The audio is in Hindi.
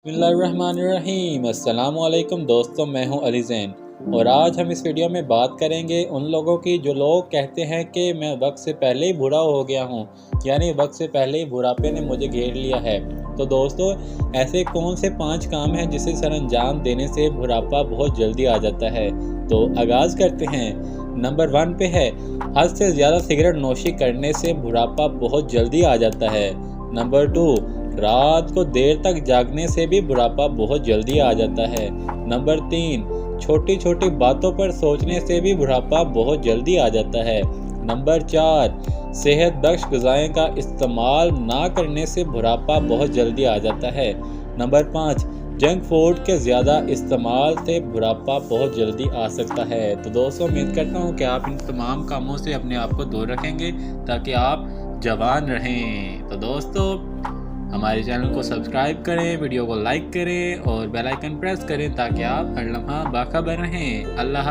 बिस्मिल्लाहिर्रहमानिर्रहीम। अस्सलामुअलैकुम दोस्तों, मैं हूं अली ज़ैन और आज हम इस वीडियो में बात करेंगे उन लोगों की जो लोग कहते हैं कि मैं वक्त से पहले ही बूढ़ा हो गया हूं, यानी वक्त से पहले ही बुढ़ापे ने मुझे घेर लिया है। तो दोस्तों, ऐसे कौन से 5 काम हैं जिसे सरअंजाम देने से बुढ़ापा बहुत जल्दी आ जाता है। तो आगाज़ करते हैं। नंबर 1 पे है, हद से ज़्यादा सिगरेट नोशी करने से बुढ़ापा बहुत जल्दी आ जाता है। नंबर 2, रात को देर तक जागने से भी बुढ़ापा बहुत जल्दी आ जाता है। नंबर 3, छोटी छोटी बातों पर सोचने से भी बुढ़ापा बहुत जल्दी आ जाता है। नंबर 4, सेहत बख्श ग़िज़ाएँ का इस्तेमाल ना करने से बुढ़ापा बहुत जल्दी आ जाता है। नंबर 5, जंक फूड के ज़्यादा इस्तेमाल से बुढ़ापा बहुत जल्दी आ सकता है। तो दोस्तों, उम्मीद करता हूँ कि आप इन तमाम कामों से अपने आप को दूर रखेंगे ताकि आप जवान रहें। तो दोस्तों, हमारे चैनल को सब्सक्राइब करें, वीडियो को लाइक करें और बेल आइकन प्रेस करें ताकि आप हर लम्हा बाखबर रहें। अल्लाह।